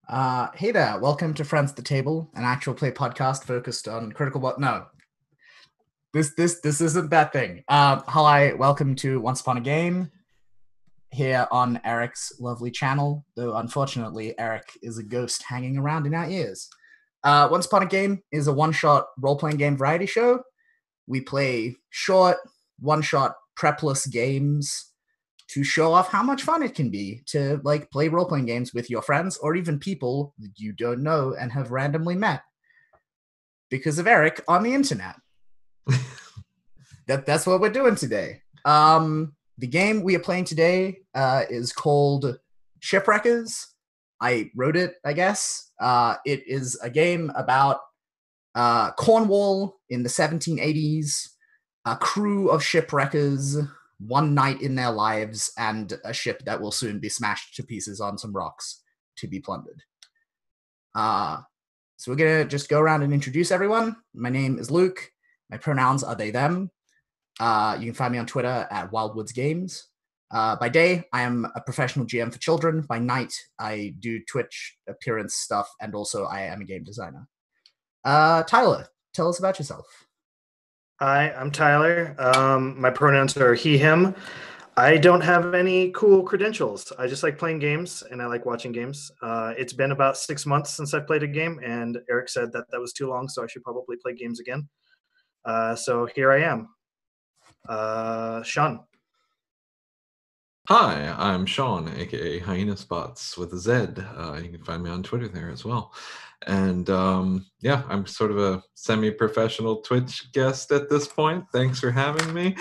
Hey there, welcome to Friends at the Table, an actual play podcast focused on critical no. This isn't that thing. Hi, welcome to Once Upon a Game here on Eric's lovely channel, though unfortunately Eric is a ghost hanging around in our ears. Once Upon a Game is a one-shot role-playing game variety show. We play short, one-shot prepless games to show off how much fun it can be to play role-playing games with your friends or even people that you don't know and have randomly met because of Eric on the internet. That's what we're doing today. The game we are playing today is called Shipwreckers. I wrote it, I guess. It is a game about Cornwall in the 1780s, a crew of shipwreckers, one night in their lives, and a ship that will soon be smashed to pieces on some rocks to be plundered. So we're going to just go around and introduce everyone. My name is Luke. My pronouns are they, them. You can find me on Twitter at Wildwoods Games. By day, I am a professional GM for children. By night, I do Twitch appearance stuff, and also I am a game designer. Tyler, tell us about yourself. Hi, I'm Tyler. My pronouns are he, him. I don't have any cool credentials. I just like playing games, and I like watching games. It's been about 6 months since I played a game, and Eric said that was too long, so I should probably play games again. So here I am. Sean. Hi, I'm Sean, aka Hyena Spots with a Z. You can find me on Twitter there as well. And yeah, I'm sort of a semi-professional Twitch guest at this point. Thanks for having me.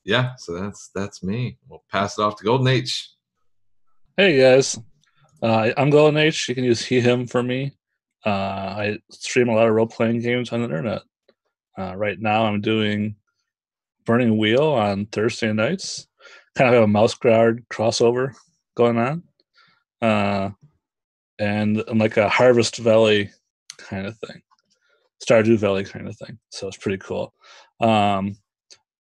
Yeah, so that's me. We'll pass it off to Golden H. Hey guys, I'm Golden H. You can use he, him for me. I stream a lot of role-playing games on the internet. Right now I'm doing Burning Wheel on Thursday nights. Kind of have a mouse guard crossover going on. And like a Harvest Valley kind of thing. Stardew Valley kind of thing. So it's pretty cool.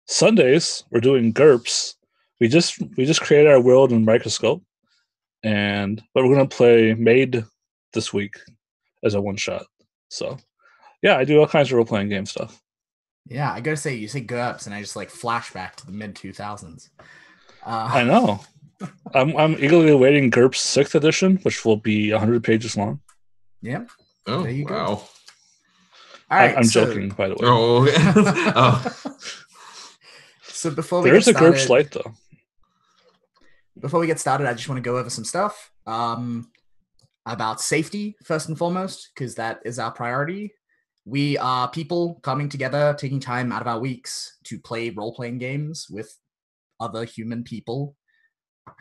Sundays we're doing GURPS. We just created our world in Microscope. But we're gonna play Made this week as a one shot. So yeah, I do all kinds of role playing game stuff. Yeah, I gotta say, you say GURPS, and I just flashback to the mid 2000s. I know. I'm eagerly awaiting GURPS 6th edition, which will be 100 pages long. Yeah. Oh, there you wow. Go. All right, I'm joking, by the way. Oh, oh. So before we there's get started, a GURPS Lite though. Before we get started, I just want to go over some stuff about safety first and foremost, because that is our priority. We are people coming together, taking time out of our weeks to play role-playing games with other human people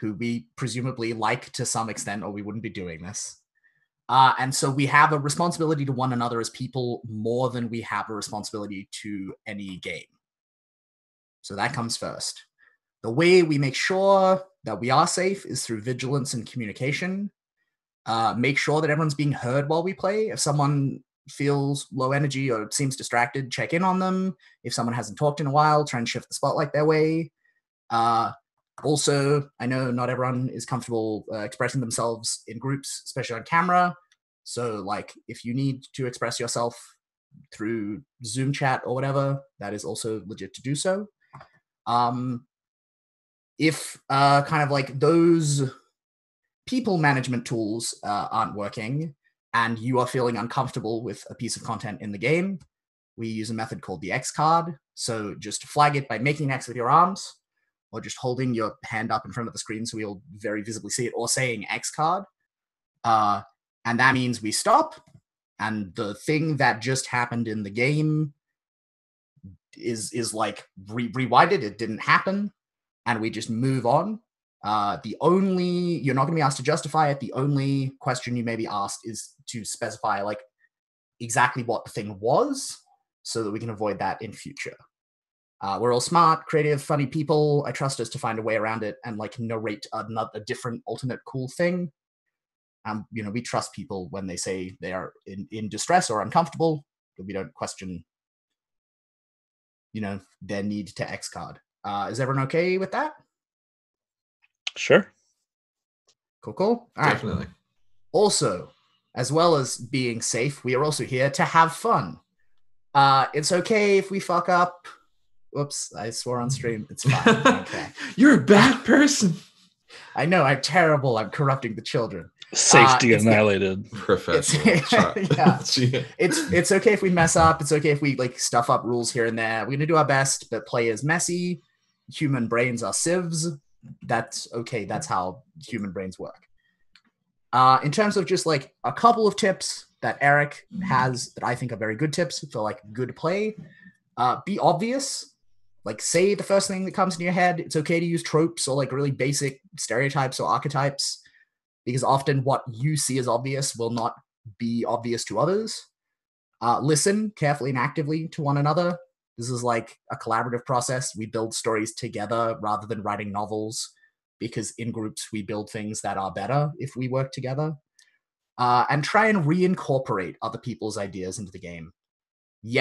who we presumably like to some extent, or we wouldn't be doing this. And so we have a responsibility to one another as people more than we have a responsibility to any game. So that comes first. The way we make sure that we are safe is through vigilance and communication. Make sure that everyone's being heard while we play. If someone feels low energy or seems distracted, check in on them. If someone hasn't talked in a while, try and shift the spotlight their way. Also, I know not everyone is comfortable expressing themselves in groups, especially on camera. So, if you need to express yourself through Zoom chat or whatever, that is also legit to do so. If those people management tools aren't working and you are feeling uncomfortable with a piece of content in the game, we use a method called the X card. So just flag it by making an X with your arms, or just holding your hand up in front of the screen so we'll very visibly see it, or saying X card. And that means we stop, and the thing that just happened in the game is rewinded. It didn't happen, and we just move on. You're not going to be asked to justify it. The only question you may be asked is to specify exactly what the thing was, so that we can avoid that in future. We're all smart, creative, funny people. I trust us to find a way around it and narrate a different alternate cool thing. We trust people when they say they are in distress or uncomfortable, but we don't question their need to X card. Is everyone okay with that? Sure. Cool. All right. Definitely. Also, as well as being safe, we are also here to have fun. It's okay if we fuck up. Whoops, I swore on stream. It's fine. Okay. You're a bad person. I know, I'm terrible. I'm corrupting the children. Safety annihilated. Professional. Yeah. It's okay if we mess up. It's okay if we like stuff up rules here and there. We're gonna do our best, but play is messy. Human brains are sieves. That's okay. That's how human brains work. In terms of just like a couple of tips that Eric has that I think are very good tips for like good play, be obvious. Like say the first thing that comes into your head. It's okay to use tropes or like really basic stereotypes or archetypes, because often what you see as obvious will not be obvious to others. Listen carefully and actively to one another. This is like a collaborative process. We build stories together rather than writing novels, because in groups we build things that are better if we work together. And try and reincorporate other people's ideas into the game.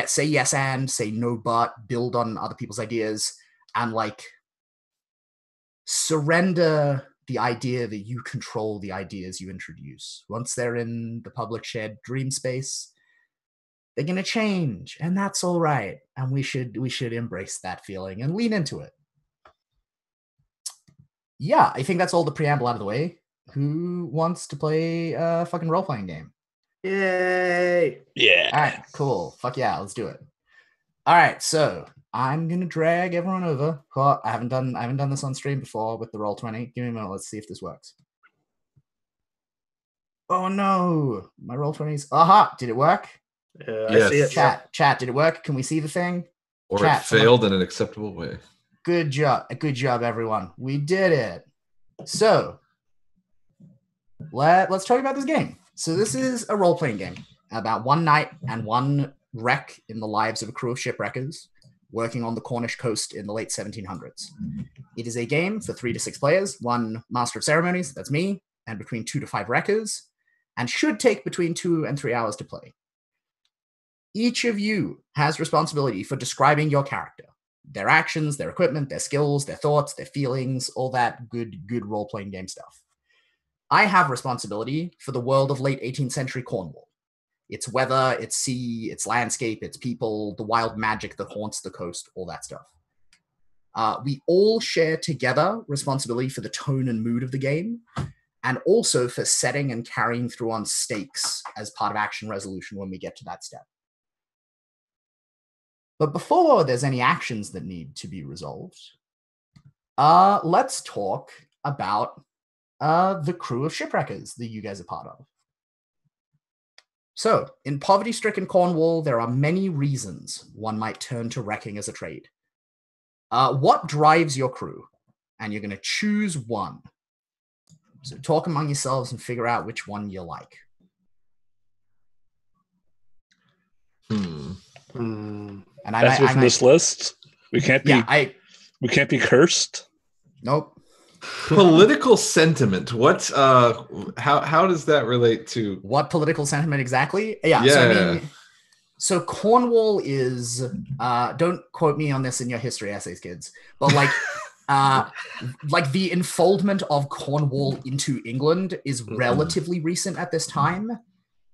Say yes and, say no but, build on other people's ideas, and like surrender the idea that you control the ideas you introduce. Once they're in the public shared dream space, they're gonna change, and that's all right. And we should embrace that feeling and lean into it. Yeah, I think that's all the preamble out of the way. Who wants to play a fucking role-playing game? Yay! Yeah. All right, cool. Fuck yeah, let's do it. All right, so I'm gonna drag everyone over. Oh, I haven't done this on stream before with the Roll20. Give me a minute. Let's see if this works. Oh no, my Roll20s. Aha! Did it work? Yeah, Yes. I see it. Chat. Did it work? Can we see the thing? Or Chat, it failed in an acceptable way. Good job, everyone. We did it. So let's talk about this game. So this is a role-playing game about one night and one wreck in the lives of a crew of shipwreckers working on the Cornish coast in the late 1700s. It is a game for 3 to 6 players, one master of ceremonies, that's me, and between 2 to 5 wreckers, and should take between 2 and 3 hours to play. Each of you has responsibility for describing your character, their actions, their equipment, their skills, their thoughts, their feelings, all that good role-playing game stuff. I have responsibility for the world of late 18th century Cornwall. Its weather, its sea, its landscape, its people, the wild magic that haunts the coast, all that stuff. We all share together responsibility for the tone and mood of the game, and also for setting and carrying through on stakes as part of action resolution when we get to that step. But before there's any actions that need to be resolved, let's talk about the crew of shipwreckers that you guys are part of. So, in poverty-stricken Cornwall, there are many reasons one might turn to wrecking as a trade. What drives your crew? And you're going to choose one. So talk among yourselves and figure out which one you like. And That's from this list. We can't be. Yeah, we can't be cursed. Nope. Political sentiment. What? How does that relate to what political sentiment exactly? Yeah. So Cornwall is. Don't quote me on this in your history essays, kids. But like the enfoldment of Cornwall into England is relatively recent at this time,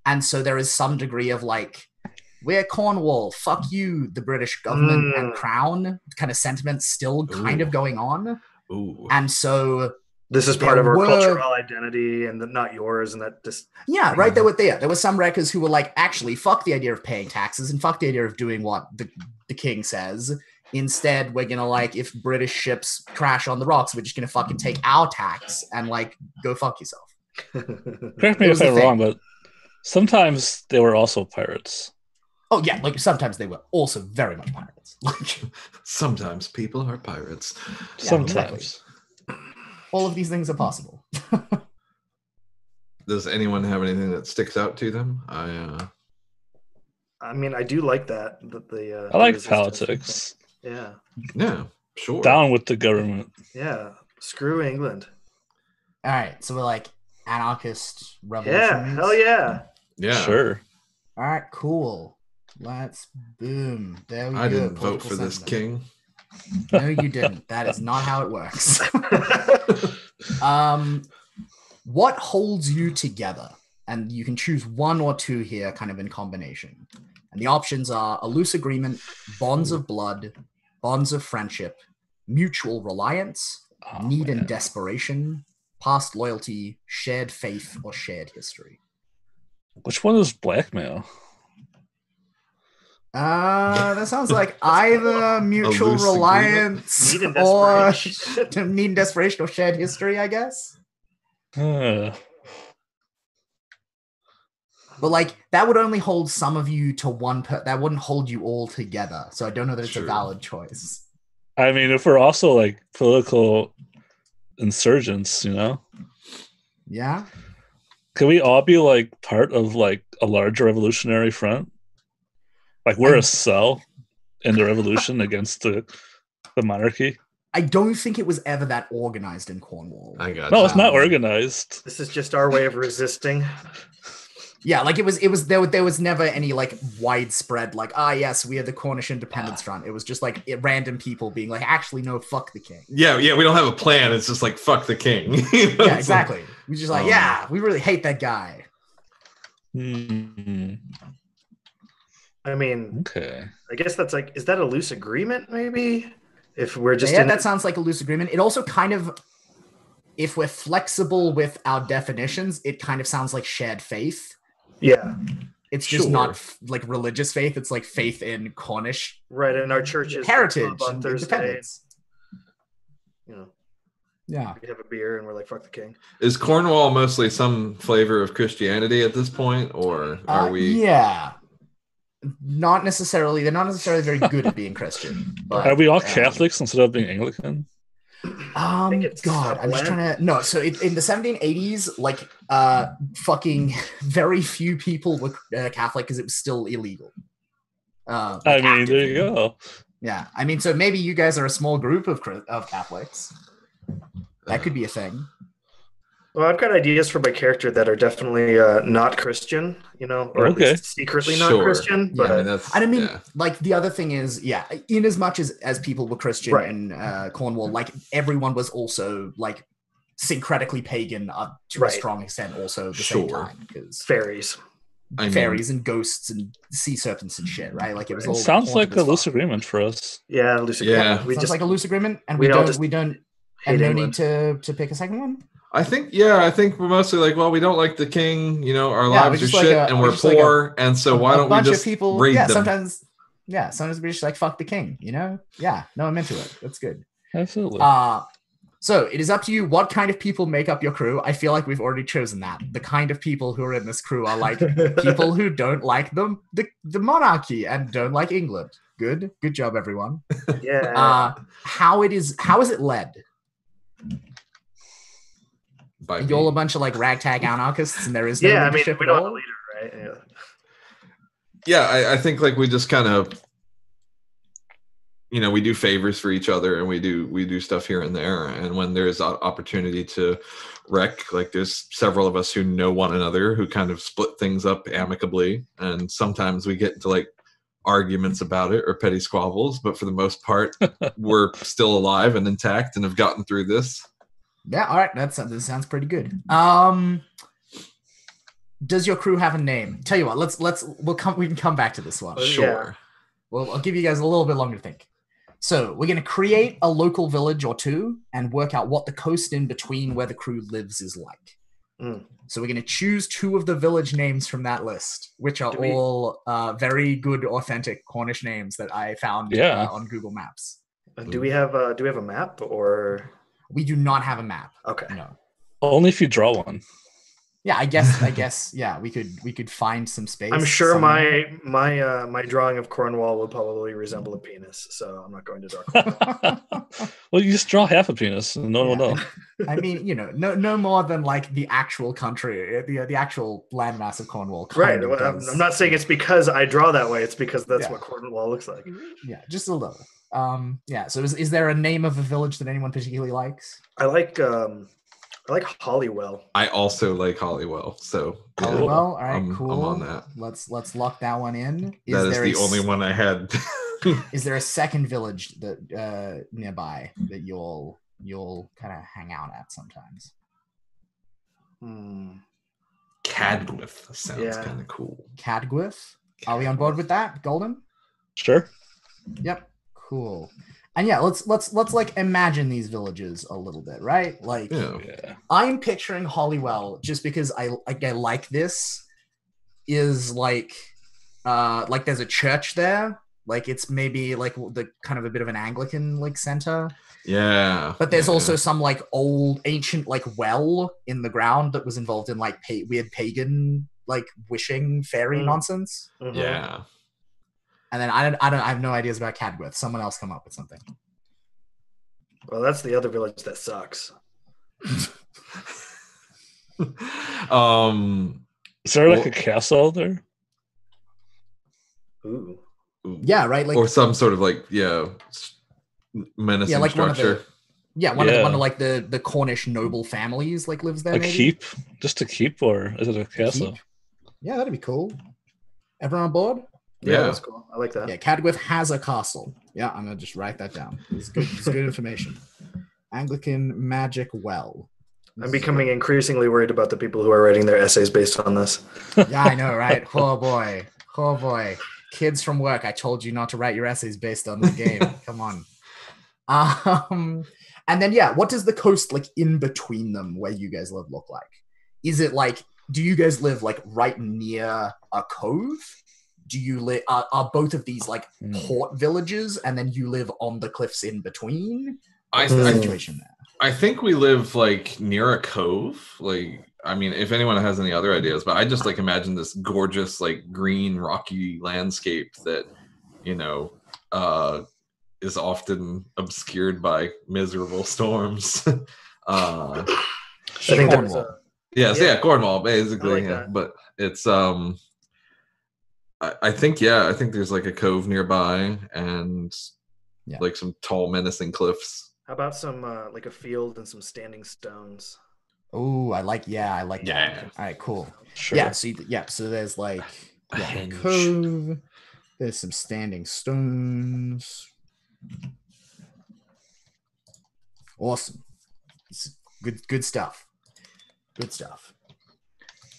and so there is some degree of like, we're Cornwall, fuck you, the British government and crown kind of sentiment still kind of going on. Ooh. And so this is part of our cultural identity and not yours, and that just right. There were some wreckers who were like, actually, fuck the idea of paying taxes and fuck the idea of doing what the king says. Instead, we're gonna like, if British ships crash on the rocks, we're just gonna fucking take our tax and like go fuck yourself. Correct me if I'm wrong, but sometimes they were also pirates. Oh yeah, like sometimes they were also very much pirates. Like sometimes people are pirates. Sometimes. Exactly. All of these things are possible. Does anyone have anything that sticks out to them? I mean, I do like that. I like politics. Yeah. Yeah, sure. Down with the government. Yeah. Screw England. All right, so we're like anarchist revolutions. Yeah, hell yeah. Yeah. Sure. All right, cool. Let's boom. There we go. I didn't vote for this king. No, you didn't. That is not how it works. What holds you together? And you can choose one or two here, kind of in combination. And the options are a loose agreement, bonds of blood, bonds of friendship, mutual reliance, need and desperation, past loyalty, shared faith, or shared history. Which one is blackmail? That sounds like either mutual loose reliance Need and or desperation. need and desperation or shared history, I guess. Uh, But like that would only hold some of you to one that wouldn't hold you all together. So I don't know that it's a Sure. valid choice. I mean, if we're also like political insurgents, you know, Yeah. can we all be like part of like a larger revolutionary front? Like we're a cell in the revolution against the monarchy. I don't think it was ever that organized in Cornwall. I got No, you. it's not organized. This is just our way of resisting. Yeah, like it was there was never any like widespread like, yes, we are the Cornish Independence Front. It was just like random people being like, actually no, fuck the king. Yeah, we don't have a plan. It's just like fuck the king. You know, Yeah, it's like- exactly. We just like, yeah, we really hate that guy. I mean, Okay. I guess that's like, is that a loose agreement? Maybe if we're just Yeah, in that sounds like a loose agreement. It also kind of, if we're flexible with our definitions, it kind of sounds like shared faith. yeah, It's just Sure. not like religious faith. It's like faith in Cornish right. And our churches heritage on and Thursday, independence. you know, Yeah. we have a beer and we're like, fuck the king. Is Cornwall mostly some flavor of Christianity at this point, or are we? Yeah. Not necessarily. They're not necessarily very good at being Christian. But, Are we all Catholics instead of being Anglican? think it's God, I'm just blend. trying to. No, so in the 1780s, like, fucking very few people were Catholic because it was still illegal. Like, I mean, there actively. you go. Yeah, I mean, so maybe you guys are a small group of Catholics. That could be a thing. Well, I've got ideas for my character that are definitely not Christian, you know, or Okay. at least secretly not Sure. Christian. Yeah, But I mean, that's. And I mean, yeah. like the other thing is, yeah, in as much as people were Christian Right. in Cornwall, like everyone was also like syncretically pagan to a Right. strong extent, also at the same Sure. time, because fairies. I mean, fairies and ghosts and sea serpents and shit, right? Like it was Right. all Sounds like haunted a as loose fuck. agreement for us. Yeah, loose Yeah. agreement. We Sounds just like a loose agreement, and we we all don't just and hate no England. need to pick a second one. I think we're mostly like, well, we don't like the king. You know, our Yeah, lives we're are just like shit, a- and we're we're just like poor, and so why a don't we bunch just of people? raid Yeah, them? sometimes we're just like fuck the king, you know? Yeah, no, I'm into it. That's good. Absolutely. So it is up to you what kind of people make up your crew. I feel like we've already chosen that. The kind of people who are in this crew are like people who don't like the monarchy and don't like England. Good job, everyone. Yeah. How is it led? By You're all a me. bunch of like ragtag anarchists, and there is no Yeah, I mean, leadership we at don't have a all. leader, right? Yeah. Yeah, I think like we just kind of, you know, we do favors for each other, and we do stuff here and there. And when there's opportunity to wreck, like there's several of us who know one another who kind of split things up amicably, and sometimes we get into like arguments about it or petty squabbles, but for the most part, we're still alive and intact and have gotten through this. Yeah, all right. That sounds pretty good. Does your crew have a name? Tell you what, we can come back to this one. Yeah. Sure. Well, I'll give you guys a little bit longer to think. So we're going to create a local village or two and work out what the coast in between where the crew lives is like. Mm. So we're going to choose two of the village names from that list, which are all very good, authentic Cornish names that I found on Google Maps. Do we have a map or? We do not have a map. Okay. No. Only if you draw one. Yeah, I guess. Yeah, we could find some space. I'm sure somewhere. my drawing of Cornwall will probably resemble a penis, so I'm not going to draw Cornwall. Well, you just draw half a penis, and no one will know. I mean, you know, no more than like the actual country, the actual landmass of Cornwall. Right. Kind of Well, does. I'm not saying it's because I draw that way. It's because that's Yeah. what Cornwall looks like. Yeah, just a little. Yeah. So is there a name of a village that anyone particularly likes? I like Hollywell. I also like Hollywell, so yeah, Well, all right, I'm cool. on that. Let's lock that one in. That is there the a only one I had. Is there a second village that nearby that you'll kind of hang out at sometimes? Cadgwith sounds Yeah. kind of cool. Cadgwith. Are we on board with that, Golden? Sure. Yep. Cool. And yeah, let's like imagine these villages a little bit, right? Like, Yeah. I'm picturing Hollywell just because I like this is like there's a church there, like it's maybe like the kind of a bit of an Anglican like center. Yeah. But there's also some like old ancient like well in the ground that was involved in like weird pagan like wishing fairy nonsense. Mhm. Yeah. And then I have no ideas about Cadgwith. Someone else come up with something. Well, that's the other village that sucks. Is there like a castle there? Ooh. Yeah, right. Like, or some sort of like menacing like structure. one of like the Cornish noble families like lives there. A maybe? keep? Just a keep, or is it a castle? Keep? Yeah, that'd be cool. Everyone on board? Yeah, that's cool. I like that. Yeah, Cadgwith has a castle. Yeah, I'm gonna just write that down. It's good. It's good information. Anglican magic well. I'm becoming increasingly worried about the people who are writing their essays based on this. Yeah, I know, right? Oh boy. Kids from work, I told you not to write your essays based on the game. Come on. And then what does the coast like in between them where you guys live look like? Is it like, do you guys live like right near a cove? Do you live are both of these like port villages and then you live on the cliffs in between? What's the situation there? I think we live like near a cove. Like, I mean, if anyone has any other ideas, but I just like imagine this gorgeous, like green, rocky landscape that, is often obscured by miserable storms. I think Cornwall. Cornwall, basically. I like that. But it's I think there's like a cove nearby and like some tall, menacing cliffs. How about some like a field and some standing stones? Oh, I like that. Yeah. All right, cool. Sure. Yeah, so there's like a cove. There's some standing stones. Awesome. It's good stuff. Good stuff.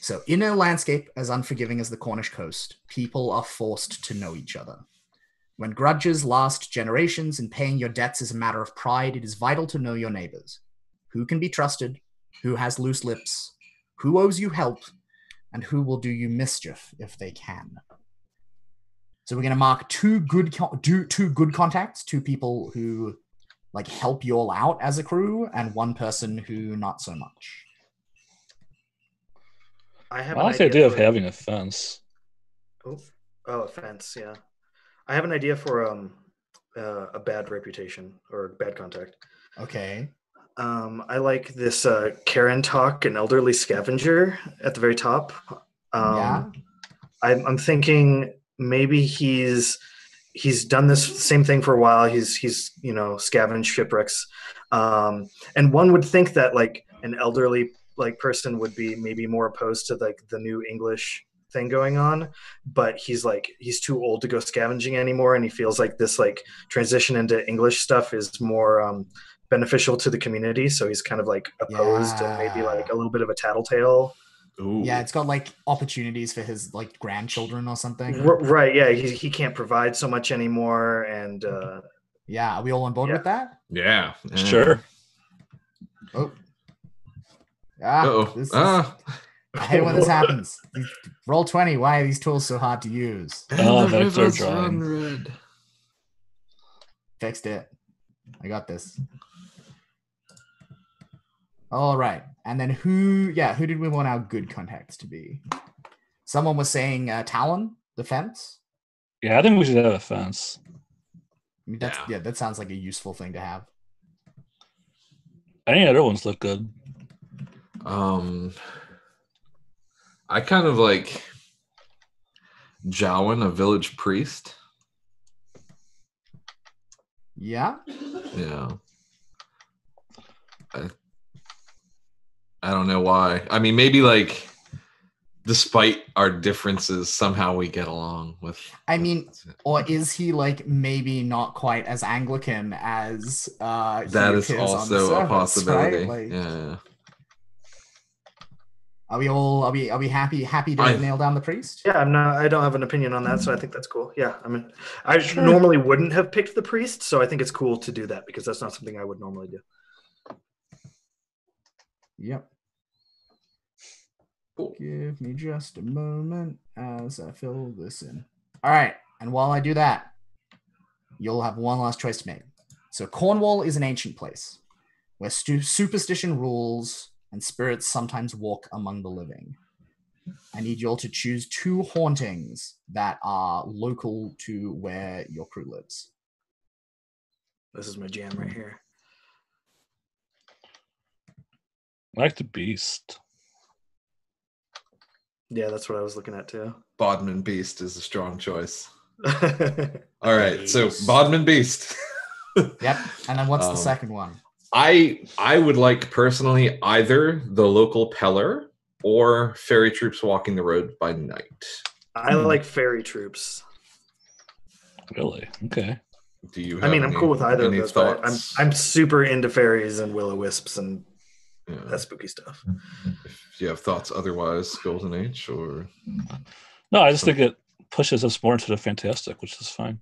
So in a landscape as unforgiving as the Cornish coast, people are forced to know each other. When grudges last generations and paying your debts is a matter of pride, it is vital to know your neighbors. Who can be trusted, who has loose lips, who owes you help, and who will do you mischief if they can. So we're going to mark two good contacts, two people who like help you all out as a crew, and one person who not so much. I like the idea of having a fence. Oh, a fence, yeah. I have an idea for a bad reputation or bad contact. Okay. I like this Karen talk, an elderly scavenger at the very top. I'm thinking maybe he's done this same thing for a while. He's scavenged shipwrecks, and one would think that like an elderly like person would be maybe more opposed to like the new English thing going on, but he's too old to go scavenging anymore, and he feels like this like transition into English stuff is more beneficial to the community, so he's kind of like opposed and maybe like a little bit of a tattletale. Ooh. Yeah, it's got like opportunities for his like grandchildren or something. Right, yeah, he can't provide so much anymore, and yeah, are we all on board with that? Yeah. Sure. Oh. I hate when this happens. Roll 20. Why are these tools so hard to use? Oh, vector drawing. Red. Fixed it. I got this. All right. And then who did we want our good contacts to be? Someone was saying Talon, the fence. Yeah, I think we should have a fence. I mean, that sounds like a useful thing to have. Any other ones look good. I kind of like Jowan, a village priest. Yeah. Yeah. I don't know why. I mean, maybe like despite our differences, somehow we get along with. I mean, or is he like maybe not quite as Anglican as that is also a possibility. Right? Like, yeah. Are we happy to nail down the priest? Yeah, I don't have an opinion on that, so I think that's cool. Yeah, I mean, I Sure. normally wouldn't have picked the priest, so I think it's cool to do that because that's not something I would normally do. Yep. Give me just a moment as I fill this in. All right, and while I do that, you'll have one last choice to make. So Cornwall is an ancient place where superstition rules and spirits sometimes walk among the living. I need you all to choose 2 hauntings that are local to where your crew lives. This is my jam right here. I like the beast. Yeah, that's what I was looking at too. Bodmin Beast is a strong choice. All right, so Bodmin Beast. Yep, and then what's the second one? I would like personally either the local Peller or fairy troops walking the road by night. I like fairy troops. Really? Okay. Do you? I mean, I'm cool with either of those, but thoughts? I'm super into fairies and will-o-wisps and that spooky stuff. If you have thoughts otherwise, Golden Age or No, I just think it pushes us more into the fantastic, which is fine.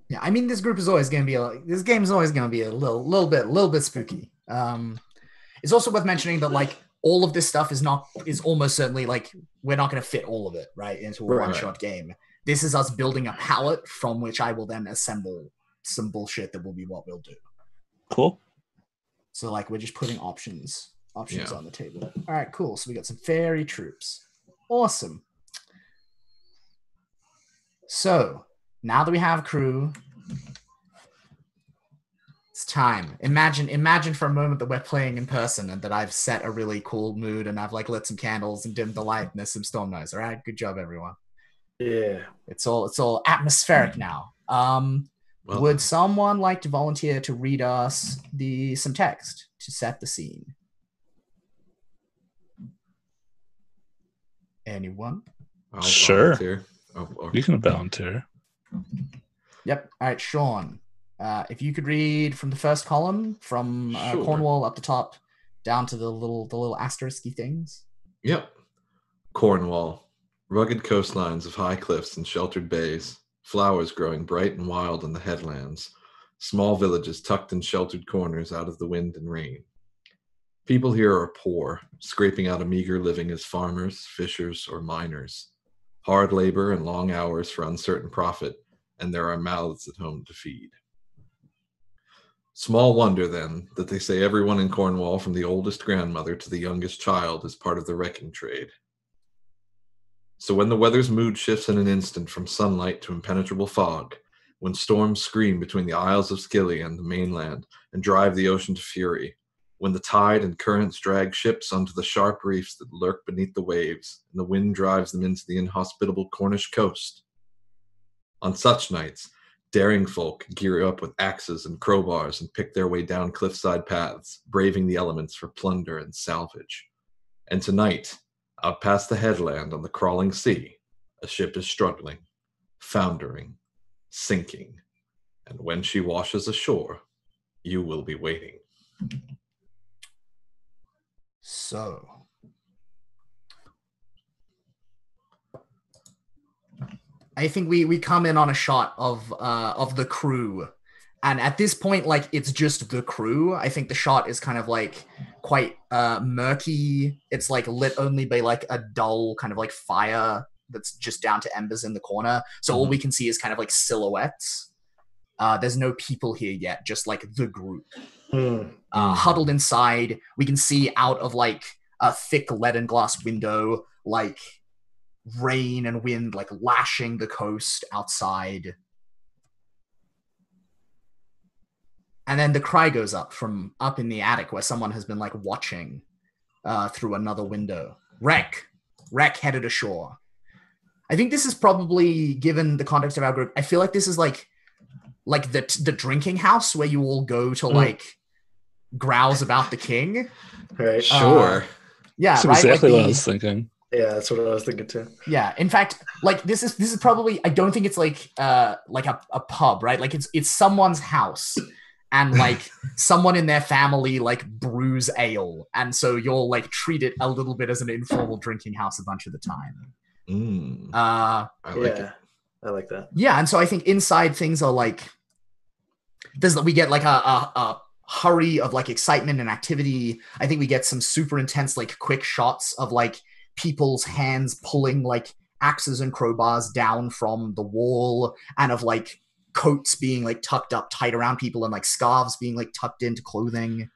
Yeah, I mean, this group is always going to be this game is always going to be a little bit spooky. It's also worth mentioning that like all of this stuff is almost certainly like we're not going to fit all of it right into a one-shot game. This is us building a palette from which I will then assemble some bullshit that will be what we'll do. Cool. So like we're just putting options on the table. All right, cool. So we got some fairy troops. Awesome. So now that we have crew, it's time. Imagine for a moment that we're playing in person and that I've set a really cool mood and I've like lit some candles and dimmed the light and there's some storm noise. All right, good job, everyone. Yeah, it's all atmospheric now. Would someone like to volunteer to read us some text to set the scene? Anyone? I'll Sure. volunteer. You can volunteer. Yep. All right, Sean. If you could read from the first column, from Sure. Cornwall up the top, down to the little asterisky things. Yep. Cornwall. Rugged coastlines of high cliffs and sheltered bays. Flowers growing bright and wild in the headlands. Small villages tucked in sheltered corners out of the wind and rain. People here are poor, scraping out a meager living as farmers, fishers, or miners. Hard labor and long hours for uncertain profit, and there are mouths at home to feed. Small wonder, then, that they say everyone in Cornwall, from the oldest grandmother to the youngest child, is part of the wrecking trade. So when the weather's mood shifts in an instant from sunlight to impenetrable fog, when storms scream between the Isles of Scilly and the mainland and drive the ocean to fury, when the tide and currents drag ships onto the sharp reefs that lurk beneath the waves, and the wind drives them into the inhospitable Cornish coast. On such nights, daring folk gear up with axes and crowbars and pick their way down cliffside paths, braving the elements for plunder and salvage. And tonight, out past the headland on the crawling sea, a ship is struggling, foundering, sinking, and when she washes ashore, you will be waiting. So, I think we come in on a shot of the crew, and at this point, like it's just the crew. I think the shot is kind of like quite murky. It's like lit only by like a dull kind of like fire that's just down to embers in the corner. So all we can see is kind of like silhouettes. There's no people here yet, just like the group. Huddled inside. We can see out of like a thick lead and glass window, like rain and wind like lashing the coast outside. And then the cry goes up from up in the attic where someone has been like watching through another window. Wreck headed ashore. I think this is probably, given the context of our group, I feel like this is like the drinking house where you all go to like grouse about the king. Right. Sure. Yeah, That's right? exactly like what I was thinking. Yeah, that's what I was thinking too. Yeah, in fact, like this is probably, I don't think it's like a pub, right? Like it's someone's house, and like someone in their family like brews ale, and so you'll like treat it a little bit as an informal drinking house a bunch of the time. I like it. I like that. Yeah, and so I think inside things are like we get like a hurry of like excitement and activity. I think we get some super intense like quick shots of like people's hands pulling like axes and crowbars down from the wall, and of like coats being like tucked up tight around people, and like scarves being like tucked into clothing,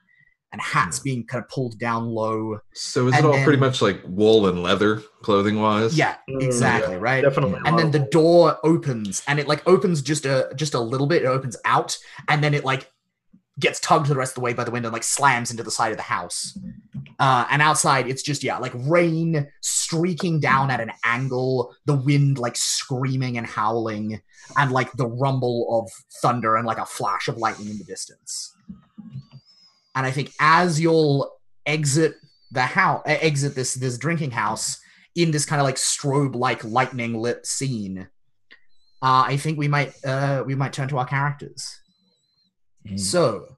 and hats being kind of pulled down low. So is it all pretty much like wool and leather clothing wise? Yeah, exactly, right? Definitely. And then the door opens, and it like opens just a little bit. It opens out, and then it like gets tugged the rest of the way by the wind and like slams into the side of the house. And outside, it's just, like rain streaking down at an angle, the wind like screaming and howling, and like the rumble of thunder and like a flash of lightning in the distance. And I think as you'll exit the house, exit this drinking house in this kind of like strobe like lightning lit scene, I think we might turn to our characters. So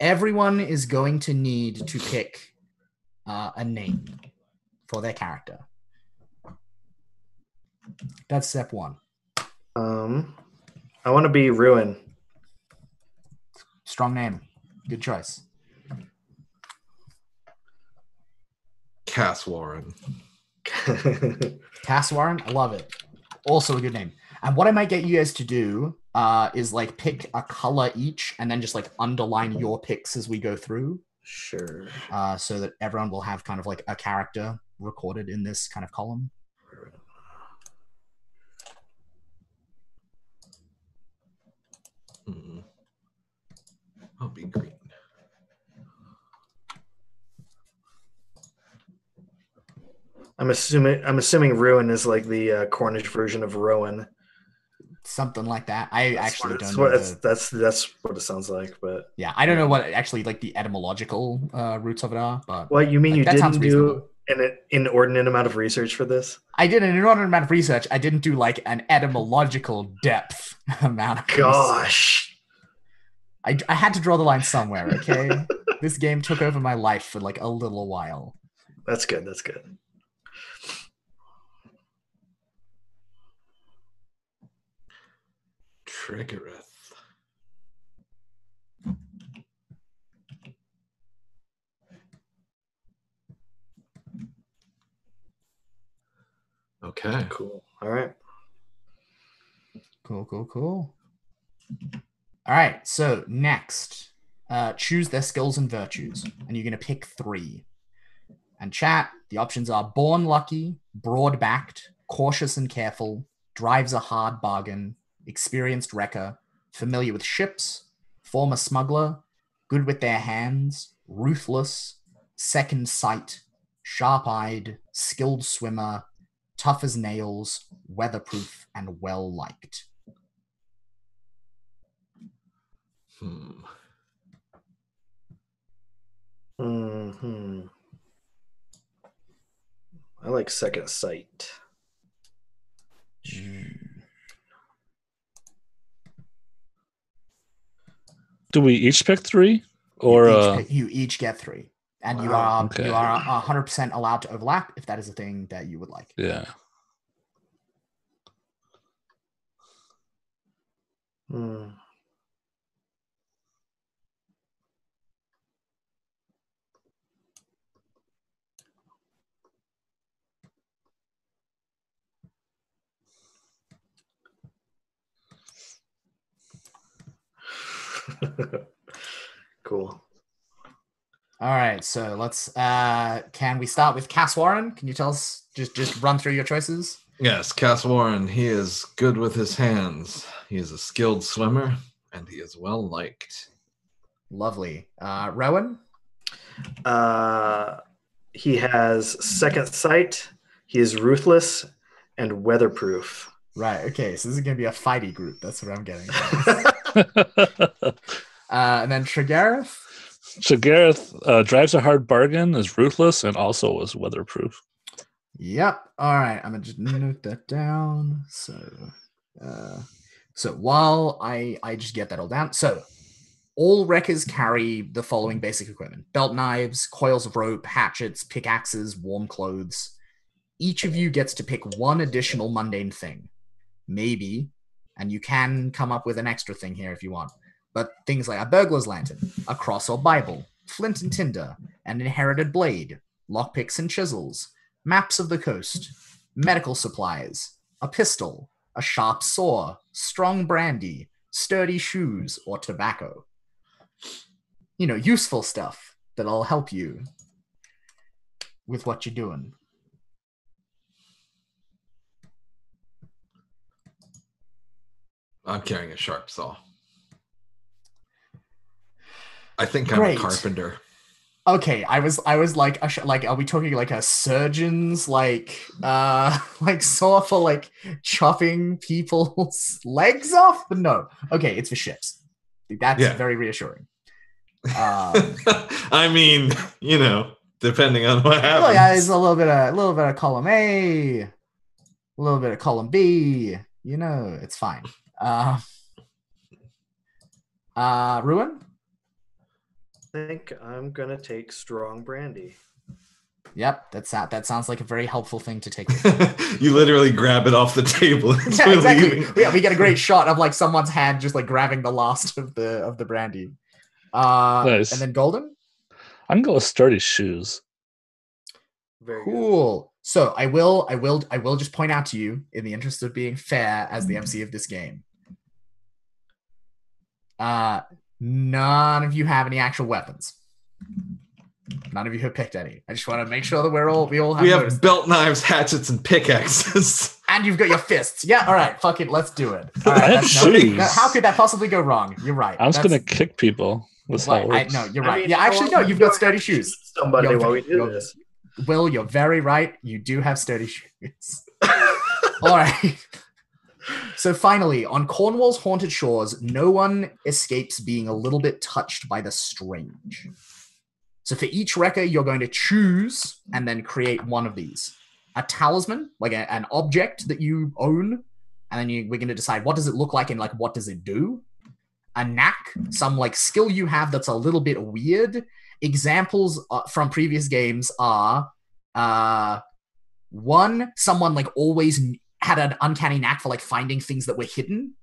everyone is going to need to pick a name for their character. That's step one. I want to be Ruin. Strong name. Good choice. Cass Warren. Cass Warren, I love it. Also a good name. And what I might get you guys to do is like pick a color each, and then just like underline your picks as we go through. Sure. So that everyone will have kind of like a character recorded in this kind of column. I'll be green. I'm assuming Ruin is like the Cornish version of Rowan. Something like that. I actually don't know. know. That's what it sounds like, but yeah, I don't know what actually like the etymological roots of it are. But what you mean like, you didn't do an inordinate amount of research for this? I did an inordinate amount of research. I didn't do like an etymological depth amount of Gosh. research. I had to draw the line somewhere. Okay, this game took over my life for like a little while. That's good. That's good. Triggereth. Okay. Cool. All right. Cool. All right. So next, choose their skills and virtues, and you're going to pick 3. And chat, the options are born lucky, broad-backed, cautious and careful, drives a hard bargain, experienced wrecker, familiar with ships, former smuggler, good with their hands, ruthless, second sight, sharp-eyed, skilled swimmer, tough as nails, weatherproof, and well-liked. I like second sight. Do we each pick 3, or you each get 3, and you are 100% allowed to overlap if that is a thing that you would like. Yeah. Cool. All right, so let's can we start with Cass Warren? Can you tell us, just run through your choices? Yes, Cass Warren, he is good with his hands. He is a skilled swimmer, and he is well liked. Lovely. Rowan? He has second sight, he is ruthless, and weatherproof. Right, okay, so this is going to be a fighty group. That's what I'm getting. And then Triggereth? Triggereth drives a hard bargain, is ruthless, and also is weatherproof. Yep. All right, I'm going to just note that down. So while I just get that all down. So All wreckers carry the following basic equipment: belt knives, coils of rope, hatchets, pickaxes, warm clothes. Each of you gets to pick one additional mundane thing. Maybe, and you can come up with an extra thing here if you want, but things like a burglar's lantern, a cross or Bible, flint and tinder, an inherited blade, lockpicks and chisels, maps of the coast, medical supplies, a pistol, a sharp saw, strong brandy, sturdy shoes, or tobacco. You know, useful stuff that'll help you with what you're doing. I'm carrying a sharp saw. I think I'm Great. a carpenter. Okay, I was like, are we talking like a surgeon's like saw for like chopping people's legs off? But no, okay, it's for ships. That's very reassuring. I mean, you know, depending on what happens. Well, yeah, it's a little bit of column A, a little bit of column B. You know, it's fine. Ruin? I think I'm gonna take strong brandy. Yep, that sounds like a very helpful thing to take. You literally grab it off the table. Yeah, exactly. Yeah, we get a great shot of like someone's hand just like grabbing the last of the brandy. Nice. And then Golden? I'm going with sturdy shoes. Very Cool. good. So I will just point out to you, in the interest of being fair as the MC of this game. None of you have any actual weapons. None of you have picked any. I just want to make sure that we have belt knives, hatchets, and pickaxes. And you've got your fists. Yeah, all right, fuck it, let's do it. All I right, have shoes. how could that possibly go wrong? You're right. I'm just going to kick people. That's how it works. No, you're right. I mean, yeah, actually, no, you've got sturdy shoes. Somebody while we do this. Will, you're very right. You do have sturdy shoes. All right. So finally, on Cornwall's haunted shores, no one escapes being a little bit touched by the strange. So for each wrecker, you're going to choose and then create one of these. A talisman, like an object that you own, and then we're going to decide what does it look like and like what does it do. A knack, some like skill you have that's a little bit weird. Examples from previous games are one, someone like always had an uncanny knack for like finding things that were hidden.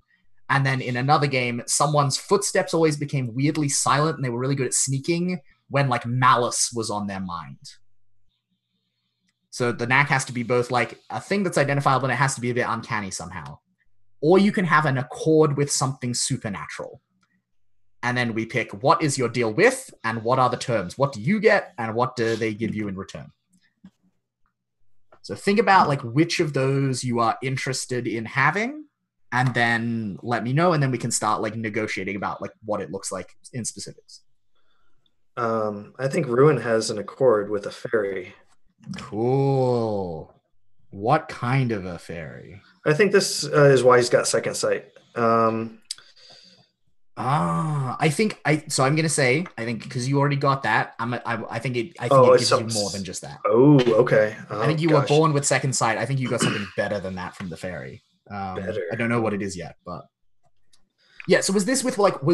And then in another game, someone's footsteps always became weirdly silent and they were really good at sneaking when like malice was on their mind. So the knack has to be both like a thing that's identifiable and it has to be a bit uncanny somehow. Or you can have an accord with something supernatural. And then we pick what is your deal with and what are the terms. What do you get and what do they give you in return? So think about like which of those you are interested in having and then let me know and then we can start like negotiating about like what it looks like in specifics. I think Ruin has an accord with a fairy. Cool. What kind of a fairy? I think this is why he's got second sight. I think because you already got that, I think it gives you more than just that. Oh, okay. I think you were born with second sight. I think you got something better than that from the fairy. Better. I don't know what it is yet, but yeah. So was this with like a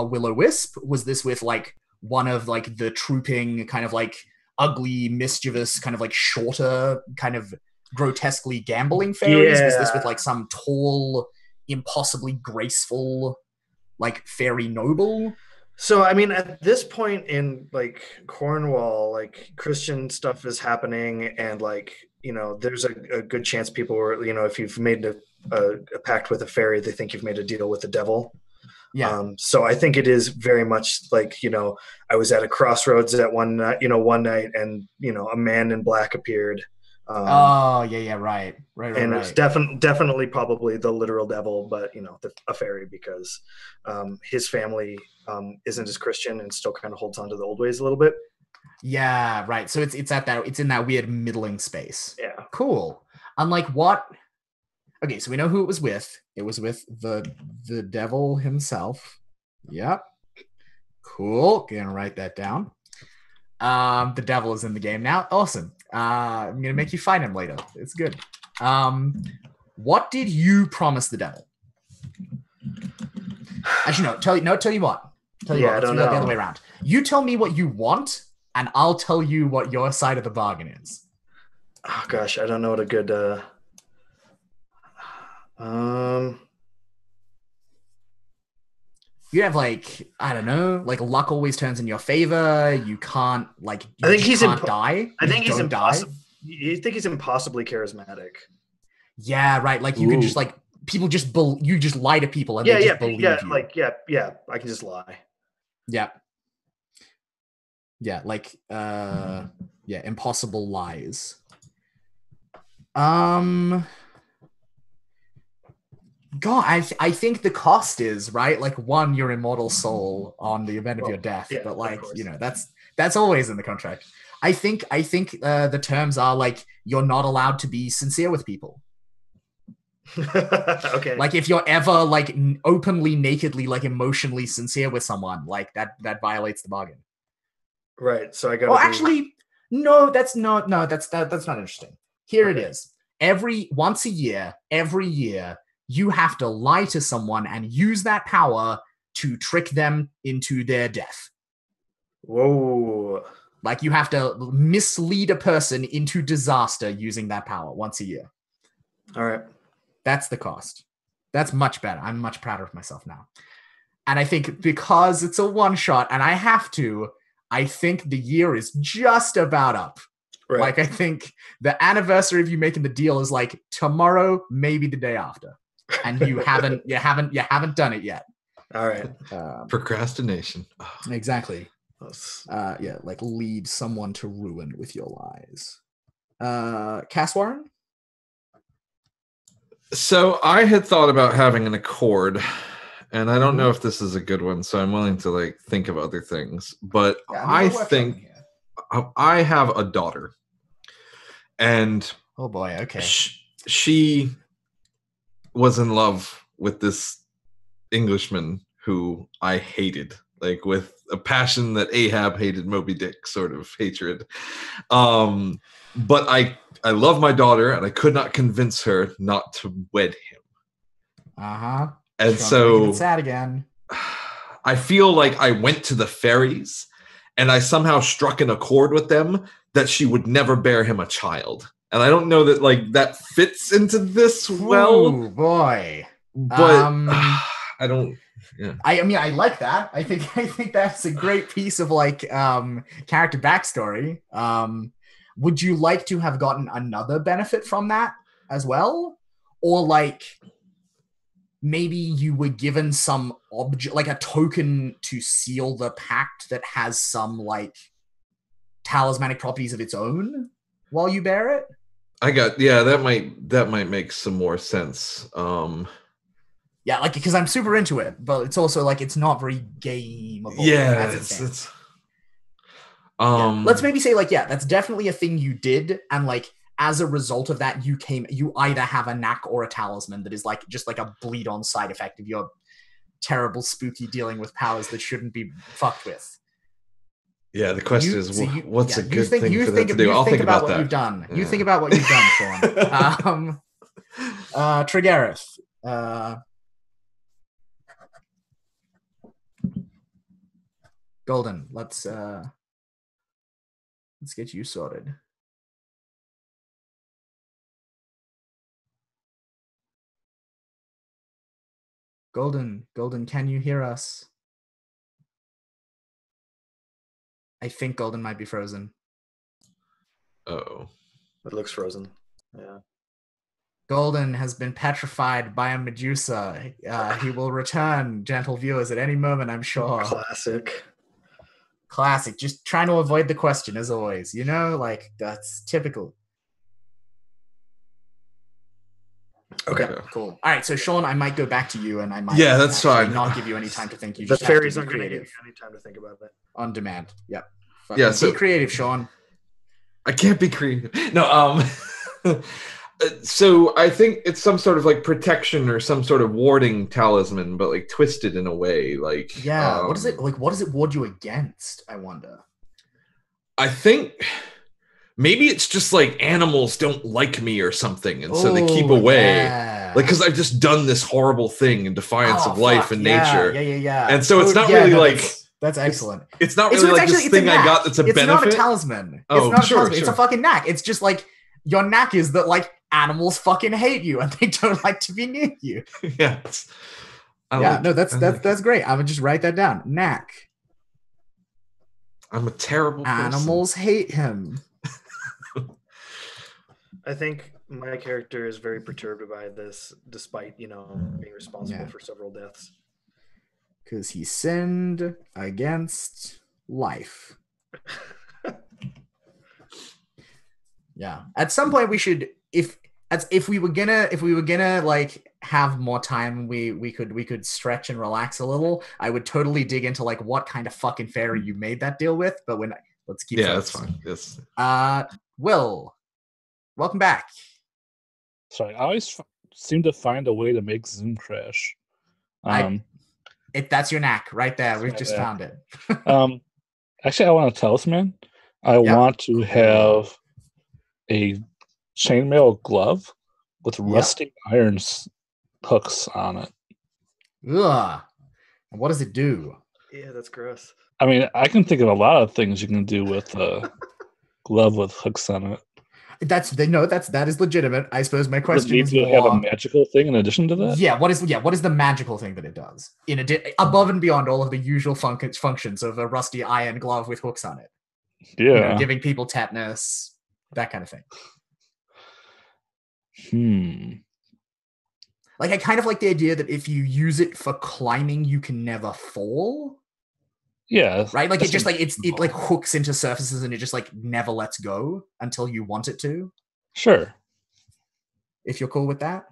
will-o-wisp? Was this with like one of like the trooping kind of like ugly, mischievous, kind of like shorter, kind of grotesquely gambling fairies? Yeah. Was this with like some tall, impossibly graceful, like fairy noble? So, I mean, at this point in like Cornwall, like Christian stuff is happening, and like, you know, there's a good chance people were, you know, if you've made a pact with a fairy, they think you've made a deal with the devil. Yeah. So I think it is very much like, you know, I was at a crossroads at one night, and, you know, a man in black appeared. Right. And it's definitely probably the literal devil, but, you know, a fairy, because his family isn't as Christian and still kind of holds on to the old ways a little bit. Yeah, right. So it's in that weird middling space. Yeah. Cool. Unlike what? Okay, so we know who it was with. It was with the devil himself. Yep. Cool. Gonna write that down. The devil is in the game now. Awesome. I'm gonna make you fight him later. It's good. What did you promise the devil? Actually, tell you what. Tell you Yeah, what. I Let's don't do that the know. other way around. You tell me what you want, and I'll tell you what your side of the bargain is. Oh gosh, I don't know what a good. You have like, I don't know, like luck always turns in your favor. You can't like you I think just he's can't die. I You think he's don't die. impossible. You think he's impossibly charismatic? Yeah, right. Like you can just Ooh. like people just you just lie to people and Yeah, they yeah, just believe yeah. you. Like, yeah. I can just lie. Yeah. Yeah, like yeah, impossible lies. God, I think the cost is right. Like one, your immortal soul on the event of your death, yeah, but like of course. you know that's always in the contract. I think the terms are like you're not allowed to be sincere with people. Okay. Like if you're ever like openly, nakedly, like emotionally sincere with someone, like that violates the bargain. Right. So I got. Oh, actually, no, that's not interesting. Here it Okay. is. Every year, you have to lie to someone and use that power to trick them into their death. Whoa. Like you have to mislead a person into disaster using that power once a year. All right. That's the cost. That's much better. I'm much prouder of myself now. And I think because it's a one shot and I think the year is just about up. Right. Like I think the anniversary of you making the deal is like tomorrow, maybe the day after. And you haven't done it yet. All right. Procrastination. Exactly. Yeah, like lead someone to ruin with your lies. Cass Warren? So I had thought about having an accord, and I don't know if this is a good one, so I'm willing to like think of other things. But I think I have a daughter, and oh boy, okay, she was in love with this Englishman who I hated, like with a passion that Ahab hated Moby Dick sort of hatred. But I love my daughter, and I could not convince her not to wed him. Uh-huh. And so sad again. I feel like I went to the fairies and I somehow struck an accord with them that she would never bear him a child. And I don't know that like that fits into this well. Ooh, boy. But I don't. Yeah. I mean, I like that. I think that's a great piece of like character backstory. Would you like to have gotten another benefit from that as well, or like maybe you were given some object, like a token to seal the pact that has some like talismanic properties of its own while you bear it? That might make some more sense. Yeah, like because I'm super into it, but it's also like it's not very gameable. Yeah, it's let's maybe say like that's definitely a thing you did, and like as a result of that, you either have a knack or a talisman that is like just like a bleed on side effect of your terrible spooky dealing with powers that shouldn't be fucked with. Yeah, the question is what's a good thing for that to do? I'll think about what that. You've done. Yeah. You think about what you've done, Sean. Tregareth. Golden, let's get you sorted. Golden, can you hear us? I think Golden might be frozen. Oh. It looks frozen. Yeah. Golden has been petrified by a Medusa. He will return, gentle viewers, at any moment, I'm sure. Classic. Just trying to avoid the question, as always. You know, like, that's typical. Okay, cool. All right, so Sean, I might go back to you, and I might that's fine. Not give you any time to think. You the just fairies aren't going to give you any time to think about it. On demand. Yep. So be creative, Sean. I can't be creative. No. So I think it's some sort of like protection or some sort of warding talisman, but like twisted in a way. Like what is it like? What does it ward you against? I wonder. I think maybe it's just like animals don't like me or something, and so they keep away. Yeah. Like, because I've just done this horrible thing in defiance of life and nature. Yeah. And so it's not really like... That's excellent. It's not really like this thing I got that's a benefit. It's not a talisman. Oh, it's not a sure, talisman. sure. It's a fucking knack. It's just like, your knack is that like animals fucking hate you and they don't like to be near you. Yeah. That's great. I would just write that down. Knack. I'm a terrible person. Animals hate him. I think my character is very perturbed by this, despite, being responsible for several deaths. Because he sinned against life. Yeah. At some point we should, if we were gonna like have more time, we could stretch and relax a little. I would totally dig into like what kind of fucking fairy you made that deal with, but let's keep that's fine. Yes. Will, welcome back. Sorry, I always seem to find a way to make Zoom crash. That's your knack right there. We've just found it. Actually, I want a talisman. I want to have a chainmail glove with rusty iron hooks on it. Ugh. And what does it do? Yeah, that's gross. I mean, I can think of a lot of things you can do with a glove with hooks on it. That is legitimate. I suppose my question is more, have a magical thing in addition to that? Yeah, what is the magical thing that it does? Above and beyond all of the usual functions of a rusty iron glove with hooks on it. Yeah. Giving people tetanus, that kind of thing. Like, I kind of like the idea that if you use it for climbing, you can never fall. Yeah. Right? Like, it just like, it like hooks into surfaces and it just like never lets go until you want it to. Sure. If you're cool with that.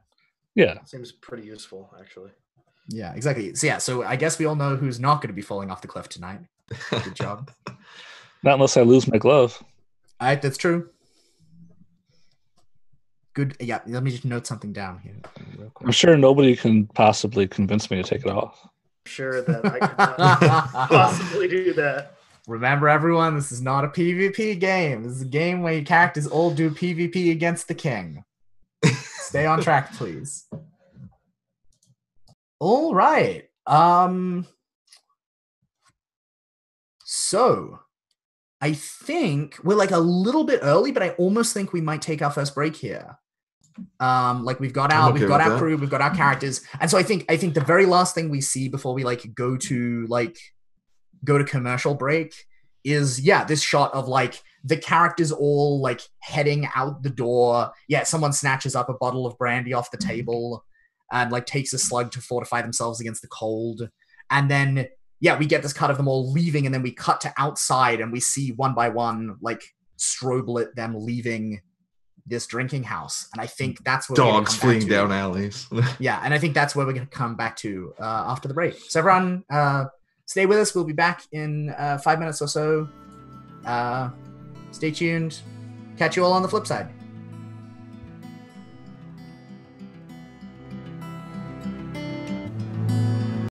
Yeah. Seems pretty useful, actually. Yeah, exactly. So I guess we all know who's not going to be falling off the cliff tonight. Good job. Not unless I lose my glove. All right, that's true. Good. Yeah, let me just note something down here real quick. I'm sure nobody can possibly convince me to take it off. I'm sure that I could not possibly do that. Remember, everyone, this is not a PvP game. This is a game where your characters all do PvP against the king. Stay on track, please. All right. So I think we're like a little bit early, but I almost think we might take our first break here. Like we've got our crew, we've got our characters, and so I think the very last thing we see before we like go to commercial break is this shot of like the characters all like heading out the door. Yeah, someone snatches up a bottle of brandy off the table and like takes a slug to fortify themselves against the cold, and then we get this cut of them all leaving, and then we cut to outside and we see one by one like strobe lit them leaving this drinking house, and I think that's where dogs fleeing down alleys. Yeah, and I think that's where we're going to come back to after the break. So everyone, stay with us. We'll be back in 5 minutes or so. Stay tuned. Catch you all on the flip side.